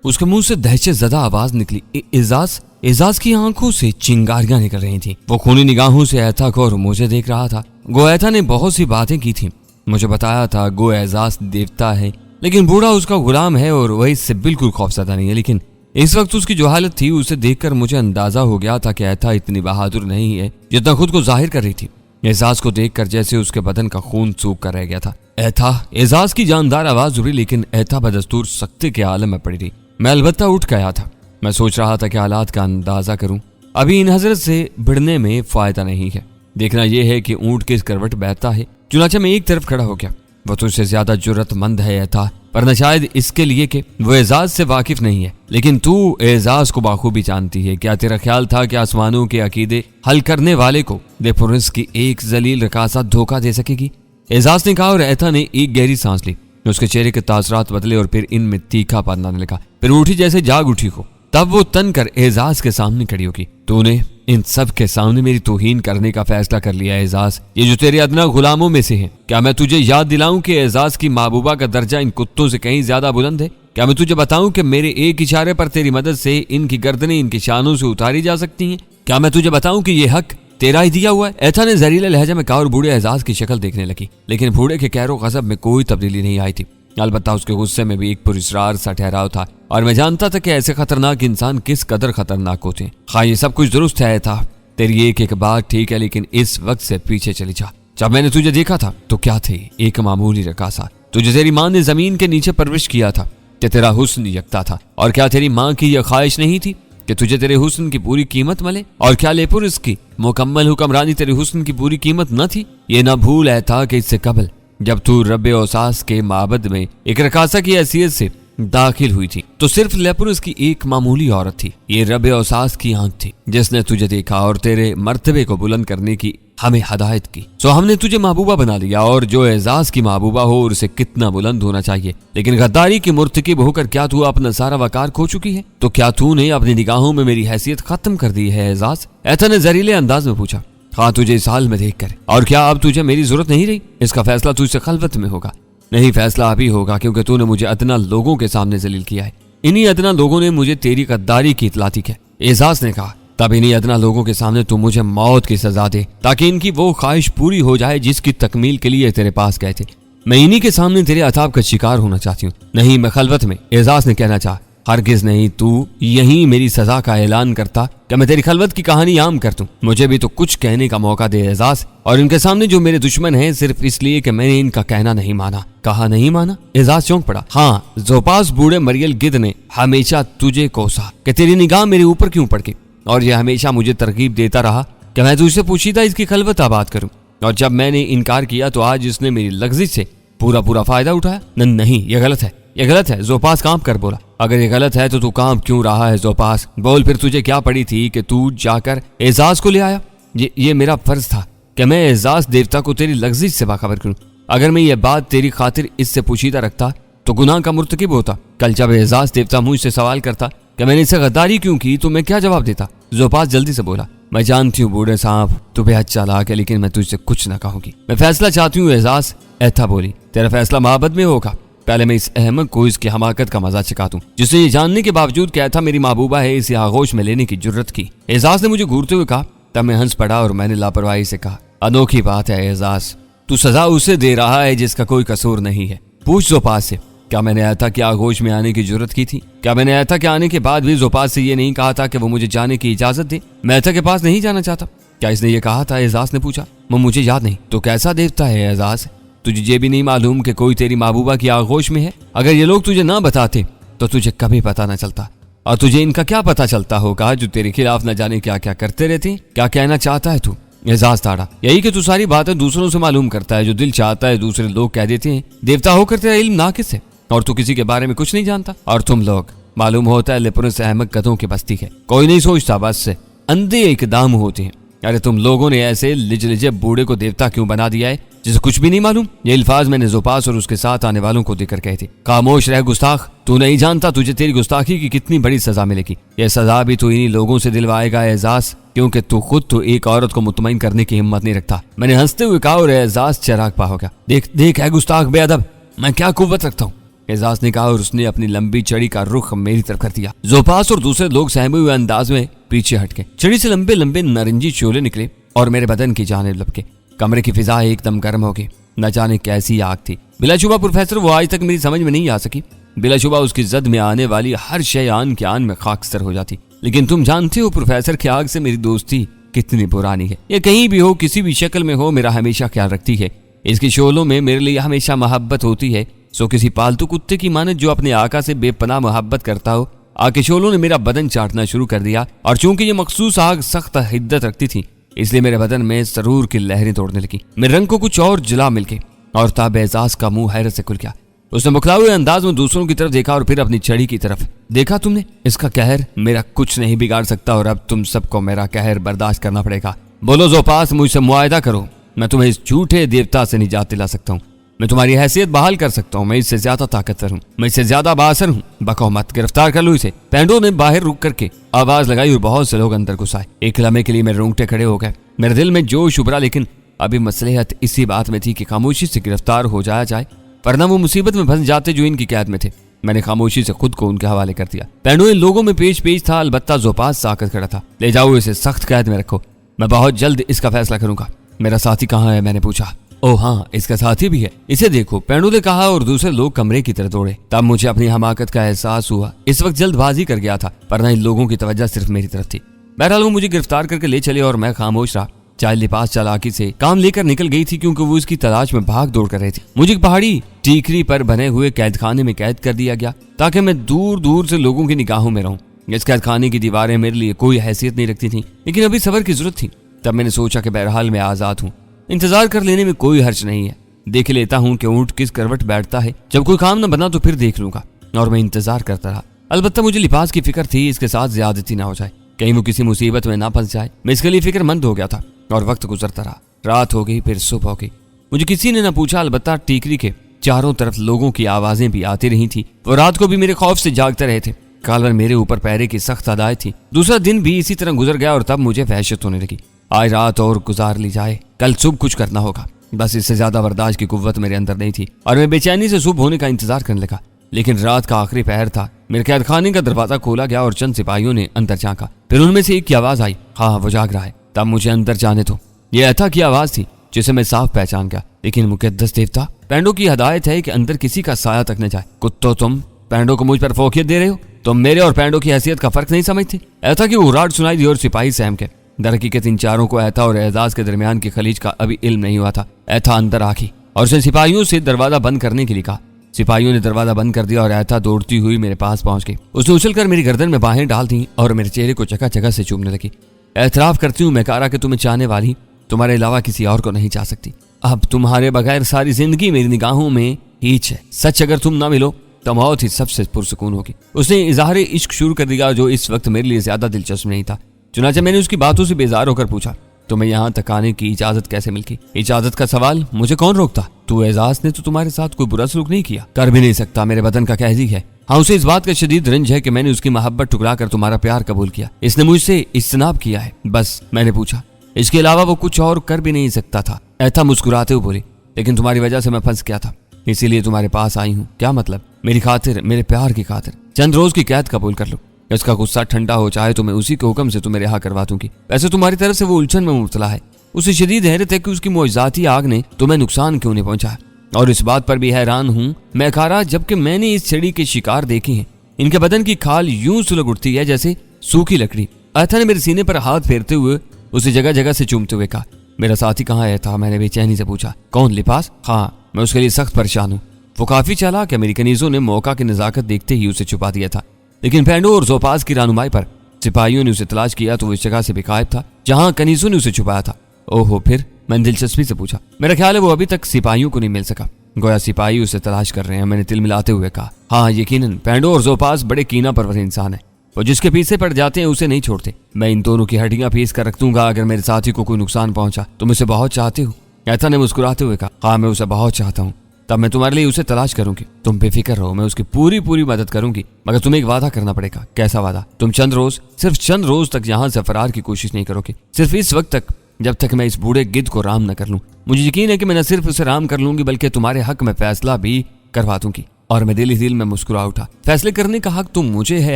उसके मुंह से दहशत ज़दा आवाज निकली। एजाज। एजाज की आंखों से चिंगारियां निकल रही थी। वो खूनी निगाहों से एथा को और मुझे देख रहा था। गो एथा ने बहुत सी बातें की थी, मुझे बताया था गो एजाज देवता है, लेकिन बूढ़ा उसका गुलाम है और वह इससे बिल्कुल खौफजदा नहीं है। लेकिन इस वक्त उसकी जो हालत थी उसे देखकर मुझे अंदाजा हो गया था कि एथा इतनी बहादुर नहीं है जितना खुद को जाहिर कर रही थी। एजाज को देखकर जैसे उसके बदन का खून सूख कर रह गया था। एथा। एजाज की जानदार आवाज उभरी, लेकिन एथा बदस्तूर सख्ती के आलम में पड़ी रही। मैं अलबत्ता उठ गया था। मैं सोच रहा था कि हालात का अंदाजा करूं। अभी इन हजरत से भिड़ने में फायदा नहीं है। देखना यह है कि ऊंट किस करवट बहता है। चुनाचा मैं एक तरफ खड़ा हो गया। वो तुझसे ज्यादा जुर्रतमंद है एथा, पर न शायद इसके लिए कि वो एजाज से वाकिफ नहीं है, लेकिन तू एजाज को बाखूबी जानती है। क्या तेरा ख्याल था कि आसमानों के अकीदे हल करने वाले को बेपुरस की एक जलील रकासा धोखा दे सकेगी? एजाज ने कहा और एथा ने एक गहरी सांस ली। उसके चेहरे के तासरात बदले और फिर इनमें तीखापन आने लगा। फिर उठी जैसे जाग उठी हो। तब वो तन कर एजाज के सामने खड़ी होगी। तूने इन सब के सामने मेरी तौहीन करने का फैसला कर लिया है एजाज, ये जो तेरे अदना गुलामों में से हैं। क्या मैं तुझे याद दिलाऊं कि एजाज की महबूबा का दर्जा इन कुत्तों से कहीं ज्यादा बुलंद है? क्या मैं तुझे बताऊं कि मेरे एक इशारे पर तेरी मदद से इनकी गर्दनें इनकी शानों से उतारी जा सकती हैं? क्या मैं तुझे बताऊं कि ये हक तेरा ही दिया हुआ है? एथा ने जहरीले लहजे में कहा और बूढ़े एजाज की शक्ल देखने लगी, लेकिन बूढ़े के कहरो गजब में कोई तब्दीली नहीं आई थी। अलबत्ता उसके गुस्से में भी एक पुरस्रार सा ठहराव था और मैं जानता था कि ऐसे खतरनाक इंसान किस कदर खतरनाक होते हैं। हाँ, ये सब कुछ दुरुस्त है था, तेरी एक एक बात ठीक है, लेकिन इस वक्त से पीछे चली जा। जब मैंने तुझे देखा था तो क्या थे? एक मामूली रकासा। तुझे तेरी माँ ने जमीन के नीचे परवरिश किया था कि तेरा हुस्न यकता था। और क्या तेरी माँ की यह ख्वाहिश नहीं थी कि तुझे तेरे हुस्न की पूरी कीमत मिले? और क्या लेपुर इसकी मुकम्मल हुक्मरानी तेरे हुस्न की पूरी कीमत न थी? ये ना भूल है था कि इससे कबल जब तू रब्बे औसास के माबद में एक रकासा की हैसियत से दाखिल हुई थी तो सिर्फ लेपुरुस की एक मामूली औरत थी। ये रब्बे औसास की आंख थी जिसने तुझे देखा और तेरे मर्तबे को बुलंद करने की हमें हदायत की। सो हमने तुझे महबूबा बना लिया, और जो एजाज की महबूबा हो उसे कितना बुलंद होना चाहिए। लेकिन गद्दारी की मुर्तकिब होकर क्या तू अपना सारा वकार खो चुकी है? तो क्या तूने अपनी निगाहों में मेरी हैसियत खत्म कर दी है एजाज? एथा ने जहरीले अंदाज में पूछा। हाँ, तुझे इस हाल में देख कर। और क्या अब तुझे मेरी जरूरत नहीं रही? इसका फैसला तुझसे खलवत में होगा। नहीं, फैसला अभी होगा, क्योंकि तूने मुझे अदना लोगों के सामने जलील किया है। इन्हीं अदना लोगों ने मुझे तेरी गद्दारी की इतला दी है। एजाज ने कहा। तब इन्हीं अदना लोगों के सामने तू मुझे मौत की सजा दे, ताकि इनकी वो ख्वाहिश पूरी हो जाए जिसकी तकमील के लिए तेरे पास गए थे। मैं इन्हीं के सामने तेरे अताब का शिकार होना चाहती हूँ। नहीं, मैं खलवत में। एजाज ने कहना चाहा। हरगिज नहीं, तू यहीं मेरी सजा का ऐलान करता कि मैं तेरी खलवत की कहानी आम कर दूं। मुझे भी तो कुछ कहने का मौका दे एजाज, और इनके सामने जो मेरे दुश्मन हैं सिर्फ इसलिए कि मैंने इनका कहना नहीं माना। कहा नहीं माना? एजाज चौंक पड़ा। हाँ, जोपास बूढ़े मरियल गिद ने हमेशा तुझे कोसा कि तेरी निगाह मेरे ऊपर क्यों पड़ गई, और यह हमेशा मुझे तरकीब देता रहा कि मैं तुझसे पूछीदा इसकी खलवत आबाद करूं। और जब मैंने इनकार किया तो आज इसने मेरी लग्जिश से पूरा फायदा उठाया। नहीं, यह गलत है, यह गलत है। जोपास कांप कर बोला। अगर ये गलत है तो तू कांप क्यों रहा है जोपास? बोल, फिर तुझे क्या पड़ी थी कि तू जाकर एजाज को ले आया? ये मेरा फर्ज था कि मैं एजाज देवता को तेरी लग्जिश से बाखबर करूं। अगर मैं ये बात तेरी खातिर इससे पूछीदा रखता तो गुनाह का मुर्तकिब होता। कल जब एजाज देवता मुझसे सवाल करता कि मैंने इससे गद्दारी क्यों की, तो मैं क्या जवाब देता? जोपास जल्दी से बोला। मैं जानती हूँ बूढ़े साहब, तू बेहद चालाक है, लेकिन मैं तुझसे कुछ न कहूंगी। मैं फैसला चाहती हूँ एजाज। एथा बोली। तेरा फैसला माबद में होगा। पहले मैं इस अहमक को इसकी हमाकत का मजा चखा दूं, जिसने ये जानने के बावजूद क्या था मेरी महबूबा है इसे आगोश में लेने की जुर्रत की। एजाज ने मुझे घूरते हुए कहा। तब मैं हंस पड़ा और मैंने लापरवाही से कहा। अनोखी बात है एजाज, तू सजा उसे दे रहा है जिसका कोई कसूर नहीं है। पूछ जोपास से, क्या मैंने एथा के आगोश में आने की जुर्रत की थी? क्या मैंने एथा के आने के बाद भी जोपास से ये नहीं कहा था कि वो मुझे जाने की इजाजत दे? मैं एथा के पास नहीं जाना चाहता। क्या इसने ये कहा था? एजाज ने पूछा। मुझे याद नहीं। तो कैसा देवता है एजाज? तुझे ये भी नहीं मालूम कि कोई तेरी महबूबा की आगोश में है? अगर ये लोग तुझे ना बताते तो तुझे कभी पता ना चलता, और तुझे इनका क्या पता चलता होगा जो तेरे खिलाफ न जाने क्या क्या करते रहते। क्या कहना चाहता है तू? एजाज ताड़ा। यही कि तू सारी बातें दूसरों से मालूम करता है, जो दिल चाहता है दूसरे लोग कह देते हैं। देवता होकर तेरा इल्म नाकिस है और तू किसी के बारे में कुछ नहीं जानता। और तुम लोग, मालूम होता है लेपुरस अहमक कदों की बस्ती है, कोई नहीं सोचता, बस अंधे इकदाम होते हैं। अरे तुम लोगों ने ऐसे लिजलिजे बूढ़े को देवता क्यों बना दिया है जिसे कुछ भी नहीं मालूम? ये अल्फाज मैंने जोपास और उसके साथ आने वालों को देकर कहे थे। खामोश रह गुस्ताख, तू नहीं जानता तुझे तेरी गुस्ताखी की कितनी बड़ी सजा मिलेगी। यह सजा भी तू इन्हीं लोगों से दिलवाएगा एजाज, क्योंकि तू खुद तो एक औरत को मुतमईन करने की हिम्मत नहीं रखता। मैंने हंसते हुए कहा और एजाज चराग पा हो गया। देख है गुस्ताख बेअदब, मैं क्या कुव्वत रखता हूँ। एजाज ने कहा और उसने अपनी लंबी छड़ी का रुख मेरी तरफ कर दिया। जोपास और दूसरे लोग सहमे हुए अंदाज में पीछे हट गए। छड़ी से लंबे लंबे नारंगी शोले निकले और मेरे बदन की जानिब लपके। कमरे की फिजा एकदम गर्म हो गई। न जाने कैसी आग थी। बिलाशुबा प्रोफेसर वो आज तक मेरी समझ में नहीं आ सकी। बिलाशुबा उसकी जद में आने वाली हर शय आन के आन में खाकस्तर हो जाती। लेकिन तुम जानते हो प्रोफेसर की आग से मेरी दोस्ती कितनी पुरानी है। ये कहीं भी हो, किसी भी शक्ल में हो, मेरा हमेशा ख्याल रखती है। इसके शोलों में मेरे लिए हमेशा मोहब्बत होती है। सो किसी पालतू कुत्ते की मानत जो अपने आका से बेपनाह मोहब्बत करता हो। आके शोलों ने मेरा बदन चाटना शुरू कर दिया और चूंकि ये मखसूस आग सख्त हिद्दत रखती थी, इसलिए मेरे बदन में सरूर की लहरें तोड़ने लगी। मेरे रंग को कुछ और जला मिल गई और ताब एजाज का मुंह हैरत से खुल गया। उसने मुखलावे अंदाज में दूसरों की तरफ देखा और फिर अपनी छड़ी की तरफ। देखा तुमने, इसका कहर मेरा कुछ नहीं बिगाड़ सकता और अब तुम सबको मेरा कहर बर्दाश्त करना पड़ेगा। बोलो जोपास, मुझसे मुआयदा करो। मैं तुम्हें इस झूठे देवता से निजात दिला सकता हूँ। मैं तुम्हारी हैसियत बहाल कर सकता हूँ। मैं इससे ज्यादा ताकतवर हूँ, मैं इससे ज्यादा बासर हूँ। बको मत, गिरफ्तार कर लो इसे। पेंडो ने बाहर रुक करके आवाज लगाई और बहुत से लोग अंदर घुस आए। एक लम्हे के लिए मेरे रोंगटे खड़े हो गए। मेरे दिल में जोश उभरा, लेकिन अभी मसलहत इसी बात में थी कि खामोशी से गिरफ्तार हो जाया जाए, वरना वो मुसीबत में फंस जाते जो इनकी कैद में थे। मैंने खामोशी से खुद को उनके हवाले कर दिया। पेंडो इन लोगों में पेश पेश था, अलबत्ता जोपास साकत खड़ा था। ले जाओ इसे, सख्त कैद में रखो। मैं बहुत जल्द इसका फैसला करूंगा। मेरा साथी कहाँ है? मैंने पूछा। ओह हाँ, इसका साथी भी है, इसे देखो, पेंडो ने कहा और दूसरे लोग कमरे की तरफ दौड़े। तब मुझे अपनी हमाकत का एहसास हुआ। इस वक्त जल्दबाजी कर गया था, वरना इन लोगों की तवज्जो सिर्फ मेरी तरफ थी। बहरहाल वो मुझे गिरफ्तार करके ले चले और मैं खामोश रहा। चाइल्ड लिपास चालाकी से काम लेकर निकल गई थी, क्योंकि वो इसकी तलाश में भाग दौड़ कर रही थी। मुझे पहाड़ी टीकरी पर बने हुए कैदखाने में कैद कर दिया गया, ताकि मैं दूर दूर से लोगों की निगाहों में रहूं। इस कैदखाने की दीवारें मेरे लिए कोई हैसियत नहीं रखती थी, लेकिन अभी सब्र की जरूरत थी। तब मैंने सोचा कि बहरहाल मैं आजाद हूँ, इंतजार कर लेने में कोई हर्ज नहीं है। देख लेता हूँ कि ऊंट किस करवट बैठता है। जब कोई काम न बना तो फिर देख लूंगा। और मैं इंतजार करता रहा। अलबत्ता मुझे लिपास की फिक्र थी, इसके साथ ज्यादती ना हो जाए, कहीं वो किसी मुसीबत में ना फंस जाए। मैं इसके लिए फिक्रमंद हो गया था और वक्त गुजरता रहा। रात हो गई, फिर सुबह हो गई। मुझे किसी ने न पूछा, अलबत्ता टीकरी के चारों तरफ लोगों की आवाजें भी आती रही थी। वो रात को भी मेरे खौफ से जागते रहे थे। कालवर मेरे ऊपर पहरे की सख्त अदाएं थी। दूसरा दिन भी इसी तरह गुजर गया और तब मुझे वहशत होने लगी। आज रात और गुजार ली जाए, कल सुबह कुछ करना होगा। बस इससे ज्यादा बर्दाश्त की कुव्वत मेरे अंदर नहीं थी और मैं बेचैनी से सुबह होने का इंतजार करने लगा। लेकिन रात का आखिरी पहर था। मेरे कैदखाने का दरवाजा खोला गया और चंद सिपाहियों ने अंदर झांका। फिर उनमें से एक की आवाज आई, हाँ वो जाग रहा है। तब मुझे अंदर जाने दो। ये अथा की आवाज थी, जिसे मैं साफ पहचान गया। लेकिन मुकद्दस देवता, पेंडो की हदायत है कि अंदर किसी का साया तक न जाए। कुत्तो, तुम पेंडो को मुझ पर फोकियत दे रहे हो? तुम मेरे और पेंडो की हैसियत का फर्क नहीं समझते? ऐथा की उराट सुनाई दी और सिपाही सहम के। दरहकीकत इन चारों को ऐथा और एजाज के दरमियान की खलीज का अभी इल्म नहीं हुआ था। ऐथा अंदर आखी और उसने सिपाहियों से दरवाजा बंद करने के लिए कहा। सिपाहियों ने दरवाजा बंद कर दिया और ऐथा दौड़ती हुई मेरे पास पहुंच गई। उसने उछलकर मेरी गर्दन में बाहें डाल दी और मेरे चेहरे को जगह जगह से चूमने लगी। एतराफ करती हूँ मैकारा कि तुम्हें चाहने वाली तुम्हारे अलावा किसी और को नहीं चाह सकती। अब तुम्हारे बगैर सारी जिंदगी मेरी निगाहों में हीच है। सच अगर तुम ना मिलो तो मौत ही सबसे पुरसुकून होगी। उसने इजहार इश्क शुरू कर दिया, जो इस वक्त मेरे लिए ज्यादा दिलचस्प नहीं था। चुनाचे मैंने उसकी बातों से बेजार होकर पूछा, तुम्हें यहाँ तक आने की इजाजत कैसे मिल गई? इजाजत का सवाल मुझे कौन रोकता? तू एजाज ने तो तुम्हारे साथ कोई बुरा सलूक नहीं किया। कर भी नहीं सकता, मेरे बदन का कहजी है। हाँ, उसे इस बात का शदीद रंज है कि मैंने उसकी मोहब्बत ठुकरा कर तुम्हारा प्यार कबूल किया। इसने मुझसे इज्तनाब किया है, बस। मैंने पूछा, इसके अलावा वो कुछ और कर भी नहीं सकता था। ऐथा मुस्कुराते हुए बोली, लेकिन तुम्हारी वजह से मैं फंस गया था, इसीलिए तुम्हारे पास आई हूँ। क्या मतलब? मेरी खातिर, मेरे प्यार की खातिर चंद रोज की कैद कबूल कर लो। इसका गुस्सा ठंडा हो चाहे तो मैं उसी के हुक्म से तुम्हें रिहा करवा दूंगी। वैसे तुम्हारी तरफ से वो उलझन में मुब्तला है। उसे शदीद हैरत है कि उसकी मुआजिजाती आग ने तुम्हें नुकसान क्यों नहीं पहुंचाया। और इस बात पर भी हैरान हूँ मैकारा, जबकि मैंने इस छड़ी के शिकार देखे हैं। इनके बदन की खाल यूं सुलग उठती है जैसे सूखी लकड़ी। ऐथा ने मेरे सीने पर हाथ फेरते हुए उसे जगह जगह से चूमते हुए कहा, मेरा साथी कहाँ है? था मैंने बेचैनी से पूछा। कौन? लिपास? हाँ, मैं उसके लिए सख्त परेशान हूँ। वो काफी चालाक है। मेरी कनीजों ने मौका की नजाकत देखते ही उसे छुपा दिया था, लेकिन पेंडो और जोपास की रहनुमाई पर सिपाहियों ने उसे तलाश किया तो वो इस जगह से भी गायब था जहां कनीजों ने उसे छुपाया था। ओहो, फिर? मैंने दिलचस्पी से पूछा। मेरा ख्याल है वो अभी तक सिपाहियों को नहीं मिल सका। गोया सिपाही उसे तलाश कर रहे हैं, मैंने तिल मिलाते हुए कहा। हाँ यकीनन, पेंडो और जोपास बड़े कीना परवर इंसान है। वो जिसके पीछे पड़ जाते हैं उसे नहीं छोड़ते। मैं इन दोनों की हड्डियां पीस कर रख दूंगा अगर मेरे साथी को कोई नुकसान पहुंचा। तुम उसे बहुत चाहते हो? ऐथा ने मुस्कुराते हुए कहा। हाँ, मैं उसे बहुत चाहता हूँ। तब मैं तुम्हारे लिए उसे तलाश करूंगी। तुम बेफिक्र रहो, मैं उसकी पूरी मदद करूंगी। मगर तुम्हें एक वादा करना पड़ेगा। कैसा वादा? तुम सिर्फ चंद रोज तक यहाँ से फरार की कोशिश नहीं करोगे। सिर्फ इस वक्त तक जब तक मैं इस बूढ़े गिद्ध को राम न कर लूं। मुझे यकीन है कि मैं न सिर्फ उसे राम कर लूंगी बल्कि तुम्हारे हक में फैसला भी करवा दूंगी। और मैं दिल ही दिल में मुस्कुरा उठा। फैसले करने का हक तो मुझे है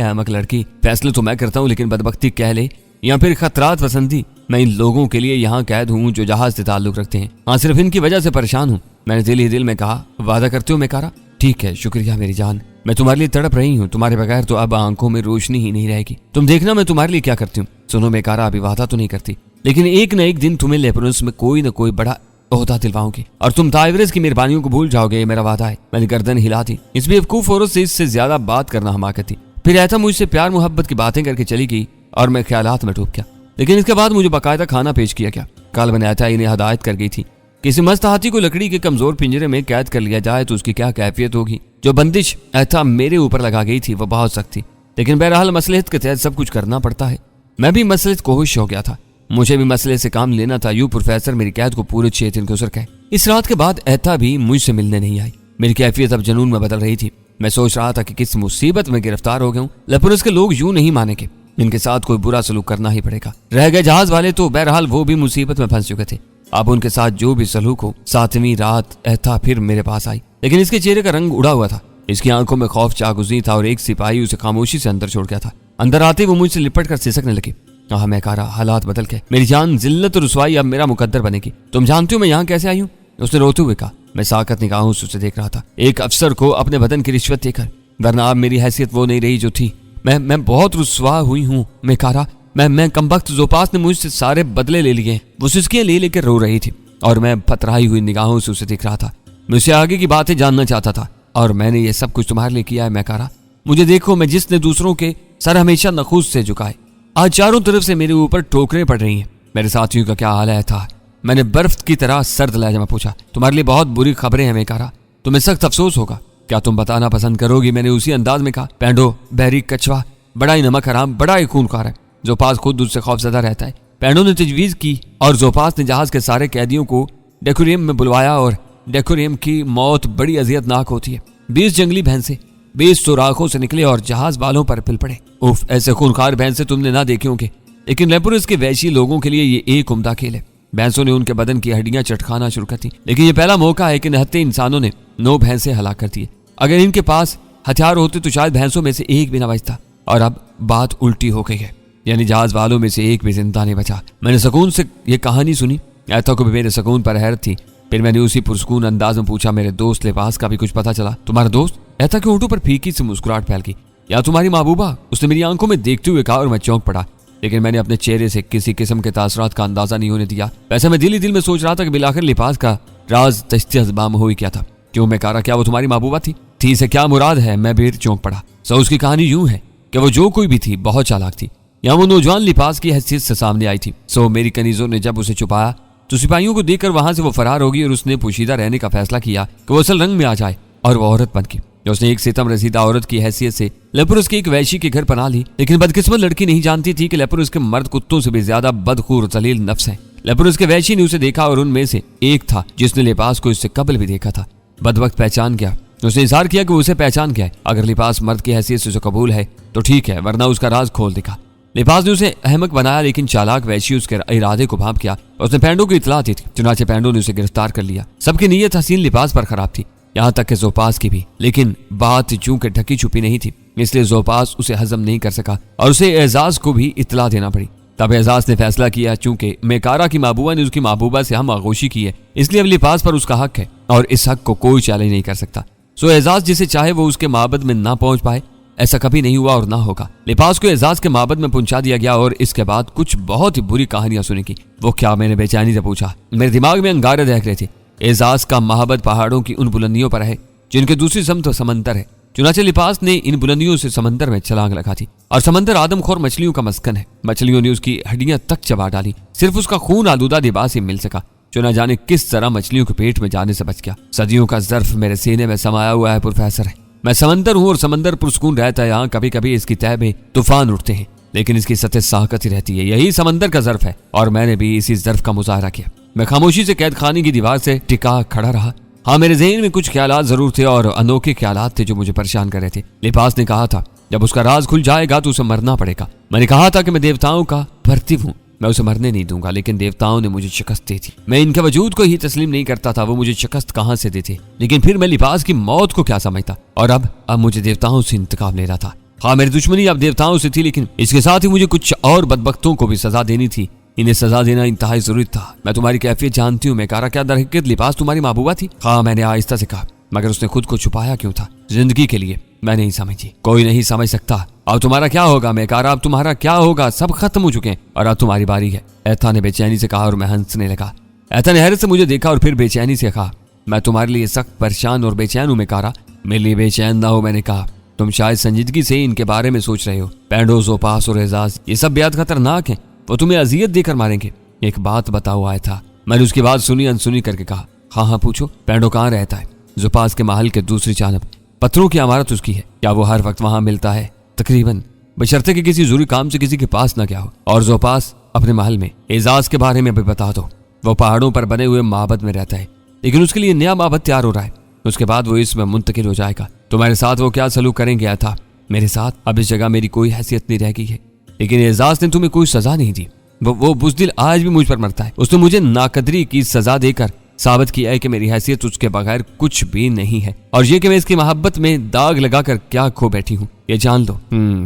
अहमक लड़की, फैसले तो मैं करता हूँ, लेकिन बदबख्ती कह ले या फिर खतरात पसंदी, मैं इन लोगों के लिए यहाँ कैद हूँ जो जहाज से ताल्लुक रखते हैं। हाँ, सिर्फ इनकी वजह से परेशान हूँ। मैंने दिल ही दिल में कहा, वादा करते हो मेकारा? ठीक है, शुक्रिया मेरी जान, मैं तुम्हारे लिए तड़प रही हूँ, तुम्हारे बगैर तो अब आंखों में रोशनी ही नहीं रहेगी। तुम देखना मैं तुम्हारे लिए क्या करती हूँ। सुनो मेकारा, अभी वादा तो नहीं करती, लेकिन एक न एक दिन तुम्हें लेब्रोस में कोई न कोई बड़ा ओहदा दिलवाऊंगी और तुम ताइवरेज की मेहरबानियों को भूल जाओगे, ये मेरा वादा है। मैंने गर्दन हिला दी। इस बेवकूफ औरत से इससे ज्यादा बात करना हमाकत थी। फिर ऐसा मुझसे प्यार मोहब्बत की बातें करके चली गई और मैं ख्यालात में डूब गया। लेकिन इसके बाद मुझे बाकायदा खाना पेश किया गया। कल मैंने ऐसा इन्हें हदायत कर गई थी, किसी मस्त हाथी को लकड़ी के कमजोर पिंजरे में कैद कर लिया जाए तो उसकी क्या कैफियत होगी। जो बंदिश ऐसा मेरे ऊपर लगा गई थी वो बहुत सख्त थी, लेकिन बहरहाल मसलहत के तहत सब कुछ करना पड़ता है। मैं भी मसलहत को होश हो गया था, मुझे भी मसले से काम लेना था। यूं प्रोफेसर मेरी कैद को पूरे 6 दिन गुजर गए। इस रात के बाद ऐता भी मुझसे मिलने नहीं आई। मेरी कैफियत अब जुनून में बदल रही थी। मैं सोच रहा था कि किस मुसीबत में गिरफ्तार हो गया हूं। लेपुरस के लोग यूं नहीं मानेंगे, इनके साथ कोई बुरा सलूक करना ही पड़ेगा। रह गए जहाज वाले तो बहरहाल वो भी मुसीबत में फंस चुके थे। अब उनके साथ जो भी सलूक हो। 7वीं रात ऐता फिर मेरे पास आई, लेकिन इसके चेहरे का रंग उड़ा हुआ था। इसकी आंखों में खौफ जागुज़ी था और एक सिपाही उसे खामोशी से अंदर छोड़ गया था। अंदर आते वो मुझसे लिपट कर सिसकने लगी। हाँ मेकारा, हालात बदल गए। मेरी जान, जिल्लत और रुसवाई अब मेरा मुकद्दर बनेगी। तुम जानती हो मैं यहाँ कैसे आई हूँ? उसने रोते हुए कहा। मैं साकत निगाहों से उसे देख रहा था, एक अफसर को अपने बदन की रिश्वत देकर, वरना अब मेरी हैसियत वो नहीं रही जो थी। मैं बहुत रुसवा हुई हूँ मेकारा। मैं कमबख्त जोपास ने मुझसे सारे बदले ले लिए। वो सिसकियां ले लेकर रो रही थी और मैं पतराई हुई निगाहों से उसे देख रहा था। मुझसे आगे की बातें जानना चाहता था और मैंने ये सब कुछ तुम्हारे लिए किया है मेकारा। मुझे देखो, मैं जिसने दूसरों के सर हमेशा नखूस से झुकाए, आज चारों तरफ से मेरे ऊपर ठोकरें पड़ रही हैं। मेरे साथियों का क्या हाल है था? मैंने बर्फ की तरह सर्द लहजे में पूछा। तुम्हारे लिए बहुत बुरी खबरें हैं मेकारा, तुम्हें सख्त अफसोस होगा। क्या तुम बताना पसंद करोगी? मैंने उसी अंदाज में कहा। पैंडो बहरी कछवा बड़ा ही नमक हराम, बड़ा ही खूनखार है। जोपास खुद उससे खौफजदा रहता है। पैंडो ने तजवीज की और जोपास ने जहाज के सारे कैदियों को डेकोरियम में बुलवाया और डेकोरियम की मौत बड़ी अजियतनाक होती है। 20 जंगली भैंसे 20 सुराखों से निकले और जहाज वालों पर पिल पड़े। उफ, ऐसे खूनखार भैंसे तुमने ना देखे होंगे, लेकिन लेपुरस के वैशी लोगों के लिए ये एक उम्दा खेल है। भैंसों ने उनके बदन की हड्डियां चटखाना शुरू कर दी, लेकिन ये पहला मौका है कि निहत्थे इंसानों ने 9 भैंसे हलाक कर दिए। अगर इनके पास हथियार होते तो शायद भैंसों में से एक भी न बचता। और अब बात उल्टी हो गई है, यानी जहाज वालों में से एक भी जिंदा नहीं बचा। मैंने सुकून से ये कहानी सुनी। ऐता को भी मेरे सुकून पर हैरत थी। फिर मैंने उसी पुरस्कून अंदाज में पूछा, मेरे दोस्त लिबास का भी कुछ पता चला? तुम्हारा दोस्त? ऐता के होंठों पर फीकी से मुस्कुराहट फैल गई। या तुम्हारी महबूबा? उसने मेरी आंखों में देखते हुए कहा और मैं चौंक पड़ा, लेकिन मैंने अपने चेहरे से किसी किस्म के तासरात का अंदाजा नहीं होने दिया। वैसे मैं दिल ही दिल में सोच रहा था कि बिलाखिर लिबास का राज तश्ती अज़बाम हो ही क्या था। क्यों मेकारा, क्या वो तुम्हारी महबूबा थी से क्या मुराद है? मैं भी चौंक पड़ा। सो उसकी कहानी यूं है कि वो जो कोई भी थी बहुत चालाक थी। यहाँ वो नौजवान लिबास की हैसियत से सामने आई थी। सो मेरी कनीजों ने जब उसे छुपाया तो सिपाहियों को देखकर वहां से वो फरार होगी और उसने पोशीदा रहने का फैसला किया कि वो असल रंग में आ जाए और वो औरत बन गई। उसने एक सितम रसीदा औरत की हैसियत से लेपुरस की एक वैशी के घर पना ली। लेकिन बदकिस्मत लड़की नहीं जानती थी कि लेपुरस के मर्द कुत्तों से भी ज्यादा बदखूर जलील नफ्स है। लेपुरस के वैशी ने उसे देखा और उनमें से एक था जिसने लिबास को इससे कबल भी देखा था। बदवक्त पहचान गया। उसने इज़हार किया कि उसे पहचान गया है। अगर लिबास मर्द की हैसियत से उसे कबूल है तो ठीक है, वरना उसका राज खोल दिखा। लिबास ने उसे अहमक बनाया, लेकिन चालाक वैशी उसके इरादे को भांप किया। उसने पैंडो को इतला दी थी, चुनाचे पैंडो ने उसे गिरफ्तार कर लिया। सबकी नीयत हसीन लिबास पर खराब थी, यहाँ तक कि जोपास की भी। लेकिन बात चूंकि ढकी छुपी नहीं थी, इसलिए जोपास उसे हजम नहीं कर सका और उसे एजाज को भी इतला देना पड़ी। तब एजाज ने फैसला किया, चूंकि मेकारा की महबूबा ने उसकी महबूबा से हम आगोशी की है, इसलिए अब लिबास पर उसका हक है और इस हक को कोई चैलेंज नहीं कर सकता। सो एजाज जिसे चाहे वो उसके माबद में ना पहुंच पाए, ऐसा कभी नहीं हुआ और ना होगा। लिबास को एजाज के माबद में पहुंचा दिया गया और इसके बाद कुछ बहुत ही बुरी कहानियां सुनेगी। वो क्या? मैंने बेचैनी से पूछा। मेरे दिमाग में अंगारे देख रहे थे। एजाज का माबद पहाड़ों की उन बुलंदियों पर है जिनके दूसरी समत समंदर है। चुनाचे लिबास ने इन बुलंदियों से समंदर में छलांग लगा थी और समंदर आदमखोर मछलियों का मस्कन है। मछलियों ने उसकी हड्डियां तक चबा डाली, सिर्फ उसका खून आलूदा लिबास ही मिल सका जो न जाने किस तरह मछलियों के पेट में जाने से बच गया। सदियों का ज़र्फ मेरे सीने में समाया हुआ है प्रोफेसर। मैं समंदर हूँ और समंदर पुरस्कून रहता है। यहाँ कभी कभी इसकी तह में तूफान उठते हैं, लेकिन इसकी सतह साकत ही रहती है। यही समंदर का ज़र्फ है और मैंने भी इसी ज़र्फ का मुजाहरा किया। मैं खामोशी से कैद खाने की दीवार से टिका खड़ा रहा। हाँ, मेरे ज़हन में कुछ ख्यालात जरूर थे और अनोखे ख्यालात थे जो मुझे परेशान कर रहे थे। लिबास ने कहा था जब उसका राज खुल जाएगा तो उसे मरना पड़ेगा। मैंने कहा था कि मैं देवताओं का भर्ती हूँ मैं उसे मरने नहीं दूंगा, लेकिन देवताओं ने मुझे शिकस्त दी थी। मैं इनके वजूद को ही तस्लीम नहीं करता था, वो मुझे शिकस्त कहां से देते। लेकिन फिर मैं लिबास की मौत को क्या समझता, और अब मुझे देवताओं से इंतकाम लेना था। हाँ, मेरी दुश्मनी अब देवताओं से थी, लेकिन इसके साथ ही मुझे कुछ और बदबख्तों को भी सजा देनी थी। इन्हें सजा देना इंतहाई जरूरी था। मैं तुम्हारी कैफियत जानती हूँ। मैं कहा, क्या दर हकीकत लिबास तुम्हारी महबूबा थी? हाँ, मैंने आहिस्ता से कहा। मगर उसने खुद को छुपाया क्यों था? जिंदगी के लिए। मैं नहीं समझी, कोई नहीं समझ सकता। अब तुम्हारा क्या होगा? मैं कहा, अब तुम्हारा क्या होगा? सब खत्म हो चुके हैं और अब तुम्हारी बारी है। एथा ने बेचैनी से कहा और मैं हंसने लगा। एथा ने हैरत से मुझे देखा और फिर बेचैनी से कहा, मैं तुम्हारे लिए सख्त परेशान और बेचैन हूं। मैं कहा, मेरे लिए बेचैन ना हो। मैंने कहा, तुम शायद संजीदगी से इनके बारे में सोच रहे हो। पैंडो, जोपास और एजाज, ये सब बेहद खतरनाक है। वो तुम्हें अजियत देकर मारेंगे। एक बात बताओ आया था। मैंने उसकी बात सुनी अनसुनी करके कहा, हाँ पूछो। पैंडो कहाँ रहता है? जोपास के महल के दूसरी जानब। पत्थरों की इमारत उसकी है। क्या वो हर वक्त वहां मिलता है? तकरीबन, बशर्ते कि किसी जरूरी काम से किसी के पास न गया हो। और जोपास अपने महल में। एजाज के बारे में भी बता दो। वो पहाड़ों पर बने हुए माबद में रहता है, लेकिन उसके लिए नया माबद तैयार हो रहा है। उसके बाद वो इसमें मुंतकिल हो जाएगा। तुम्हारे साथ वो क्या सलूक करेंगे? था मेरे साथ अब इस जगह मेरी कोई हैसियत नहीं रह गई है। लेकिन एजाज ने तुम्हें कोई सजा नहीं दी। वो बुज़दिल आज भी मुझ पर मरता है। उसने मुझे नाकदरी की सजा देकर साबित किया है कि मेरी हैसियत उसके बगैर कुछ भी नहीं है, और ये कि मैं इसकी मोहब्बत में दाग लगाकर क्या खो बैठी हूँ, ये जान लो।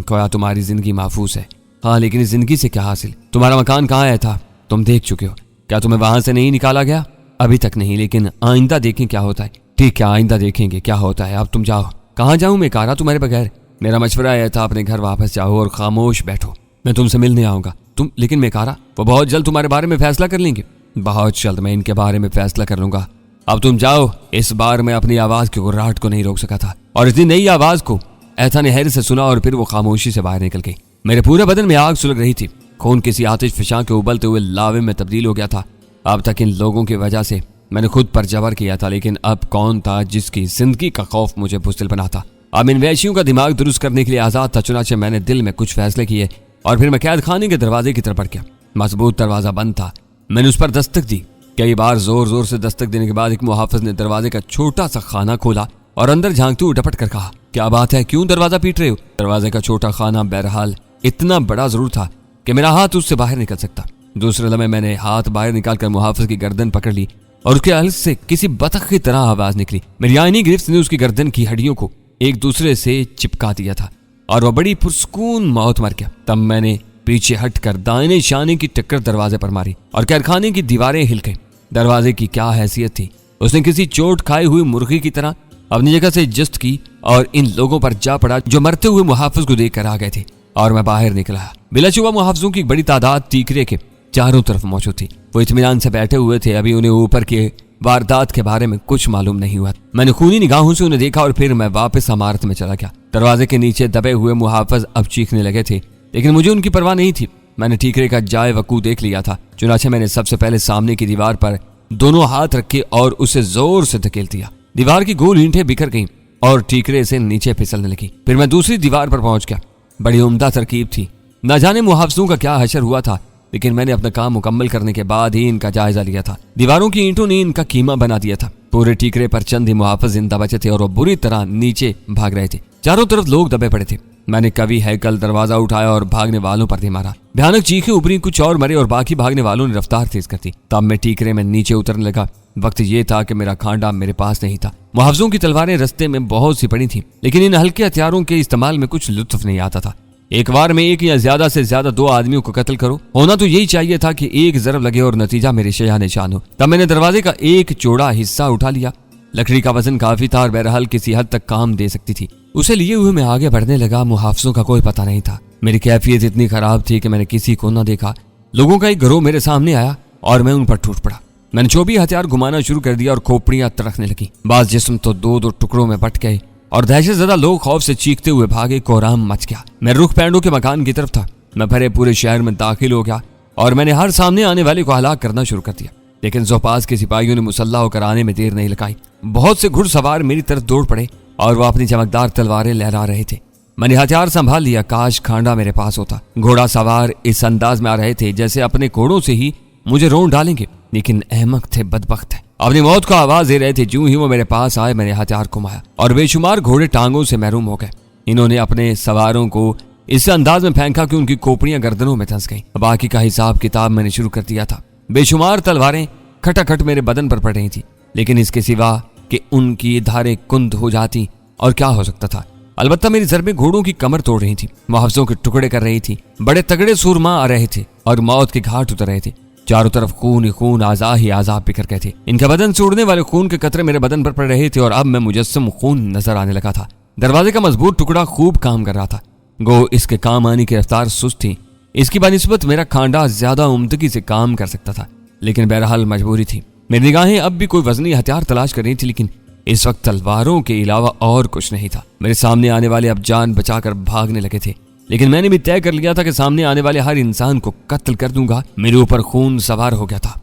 खोया तुम्हारी जिंदगी महफूज है। हाँ, लेकिन इस जिंदगी से क्या हासिल? तुम्हारा मकान कहाँ है? था तुम देख चुके हो। क्या तुम्हें वहां से नहीं निकाला गया? अभी तक नहीं, लेकिन आइंदा देखें क्या होता है। ठीक है, आइंदा देखेंगे क्या होता है। अब तुम जाओ। कहाँ जाऊं मैं? कारा तुम्हारे बगैर। मेरा मशवरा यह था, अपने घर वापस जाओ और खामोश बैठो। मैं तुमसे मिलने आऊंगा। तुम लेकिन मैं कारा, वो बहुत जल्द तुम्हारे बारे में फैसला कर लेंगे। बहुत जल्द मैं इनके बारे में फैसला कर लूंगा। अब तुम जाओ। इस बार मैं अपनी आवाज की गुर्राहट को नहीं रोक सका था, और इतनी नई आवाज को एथा ने हैरत से सुना और फिर वो खामोशी से बाहर निकल गई। मेरे पूरे बदन में आग सुलग रही थी। खून किसी आतिश फिशां के उबलते हुए लावे में तब्दील हो गया था। अब तक इन लोगों की वजह से मैंने खुद पर जबर किया था, लेकिन अब कौन था जिसकी जिंदगी का खौफ मुझे बुज़दिल बनाता? अब इन वैशियों का दिमाग दुरुस्त करने के लिए आजाद था। चुनाचे मैंने दिल में कुछ फैसले किए और फिर मैं कैद खाने के दरवाजे की तरफ बढ़ गया। मजबूत दरवाजा बंद था। मैंने उस पर दस्तक दी। कई बार जोर जोर से दस्तक देने के बाद एक मुहाफिज ने दरवाजे का छोटा सा खाना खोला और अंदर झांकते हुए डपट कर कहा, क्या बात है, क्यों दरवाजा पीट रहे हो? दरवाजे का छोटा खाना बहरहाल इतना बड़ा जरूर था कि मेरा हाथ उससे बाहर निकल सकता। दूसरे लम्हे मैंने हाथ बाहर निकालकर मुहाफिज की गर्दन पकड़ ली और उसके हल्क से किसी बतख की तरह आवाज निकली। मेरी आईनी गिरफ्त ने उसकी गर्दन की हड्डियों को एक दूसरे से चिपका दिया था और वह बड़ी पुरसकून मौत मर गया। तब मैंने पीछे हटकर दाहिने शाने की टक्कर दरवाजे पर मारी और कैदखाने की दीवारें हिल गईं। दरवाजे की क्या हैसियत थी? उसने किसी चोट खाई हुई मुर्गी की तरह अपनी जगह से जस्त की और इन लोगों पर जा पड़ा जो मरते हुए मुहाफिज को देख कर आ गए थे। और मैं बाहर निकला। बिलाशुबा मुहाफिजों की एक बड़ी तादाद टीकरे के चारों तरफ मौजूद थी। वो इत्मीनान से बैठे हुए थे। अभी उन्हें ऊपर के वारदात के बारे में कुछ मालूम नहीं हुआ। मैंने खूनी निगाहों से उन्हें देखा और फिर मैं वापस इमारत में चला गया। दरवाजे के नीचे दबे हुए मुहाफिज अब चीखने लगे थे, लेकिन मुझे उनकी परवाह नहीं थी। मैंने ठीकरे का जाए वकू देख लिया था। चुनाचे मैंने सबसे पहले सामने की दीवार पर दोनों हाथ रखे और उसे जोर से धकेल दिया। दीवार की गोल ईंटें बिखर गईं और ठीकरे से नीचे फिसलने लगी। फिर मैं दूसरी दीवार पर पहुंच गया। बड़ी उम्दा तरकीब थी। न जाने मुहाफिजों का क्या हशर हुआ था, लेकिन मैंने अपना काम मुकम्मल करने के बाद ही इनका जायजा लिया था। दीवारों की ईंटों ने इनका कीमा बना दिया था। पूरे ठीकरे पर चंद ही मुहाफिज जिंदा बचे थे और वो बुरी तरह नीचे भाग रहे थे। चारों तरफ लोग दबे पड़े थे। मैंने कभी हैकल दरवाजा उठाया और भागने वालों पर दे मारा। भयानक चीखें उभरी, कुछ और मरे और बाकी भागने वालों ने रफ्तार तेज कर दी। तब मैं ठीकरे में नीचे उतरने लगा। वक्त ये था कि मेरा खांडा मेरे पास नहीं था। मुहाफिजों की तलवारें रस्ते में बहुत सी पड़ी थी, लेकिन इन हल्के हथियारों के इस्तेमाल में कुछ लुत्फ नहीं आता था। एक बार में एक या ज्यादा से ज्यादा दो आदमियों को कत्ल करो। होना तो यही चाहिए था कि एक जरब लगे और नतीजा मेरे शया निशान हो। तब मैंने दरवाजे का एक चौड़ा हिस्सा उठा लिया। लकड़ी का वजन काफी था और बहरहाल किसी हद तक काम दे सकती थी। उसे लिए हुए मैं आगे बढ़ने लगा। मुहाफिजों का कोई पता नहीं था। मेरी कैफियत इतनी खराब थी कि मैंने किसी को न देखा। लोगों का एक गिरोह मेरे सामने आया और मैं उन पर टूट पड़ा। मैंने जो भी हथियार घुमाना शुरू कर दिया और खोपड़ियां तड़कने लगी। बाज जिस्म तो दो दो टुकड़ों में बट गए और दहशत ज़दा लोग खौफ से चीखते हुए भागे। कोहराम मच गया। मैं रुख पैंडो के मकान की तरफ था। मैं भरे पूरे शहर में दाखिल हो गया और मैंने हर सामने आने वाले को हलाक करना शुरू कर दिया। लेकिन जोपास के सिपाहियों ने मुसल्ला होकर आने में देर नहीं लगाई। बहुत से घुड़सवार मेरी तरफ दौड़ पड़े और वो अपनी चमकदार तलवारें लहरा रहे थे। मैंने हथियार संभाल लिया। काश खांडा मेरे पास होता। घोड़ा सवार इस अंदाज में आ रहे थे जैसे अपने घोड़ों से ही मुझे रोन डालेंगे, लेकिन अहमक थे, बदबख्त थे। अपनी मौत को आवाज दे रहे थे। जो ही वो मेरे पास आए मैंने हथियार घुमाया और बेशुमार घोड़े टांगों से महरूम हो गए। इन्होंने अपने सवारों को इस अंदाज में फेंका कि उनकी खोपड़ियां गर्दनों में धंस गईं। बाकी का हिसाब किताब मैंने शुरू कर दिया था। बेशुमार तलवारें खटाखट मेरे बदन पर पड़ रही थी, लेकिन इसके सिवा कि उनकी धारें कुंद हो जाती और क्या हो सकता था। अलबत्ता मेरी ज़रबें घोड़ों की कमर तोड़ रही थी, मुहावजों के टुकड़े कर रही थी। बड़े तगड़े सूरमा आ रहे थे और मौत के घाट उतर रहे थे। चारों तरफ खून ही खून, आज़ा ही आज़ाब बिखर गए थे। इनका बदन से उड़ने वाले खून के कतरे मेरे बदन पर पड़ रहे थे और अब मैं मुजस्सम खून नजर आने लगा था। दरवाजे का मजबूत टुकड़ा खूब काम कर रहा था। गो इसके काम आने की रफ्तार सुस्त थी। इसकी बनिस्बत मेरा खांडा ज्यादा उम्दगी से काम कर सकता था, लेकिन बहरहाल मजबूरी थी। मेरी निगाहें अब भी कोई वजनी हथियार तलाश कर रही थी, लेकिन इस वक्त तलवारों के अलावा और कुछ नहीं था। मेरे सामने आने वाले अब जान बचाकर भागने लगे थे, लेकिन मैंने भी तय कर लिया था कि सामने आने वाले हर इंसान को कत्ल कर दूंगा। मेरे ऊपर खून सवार हो गया था।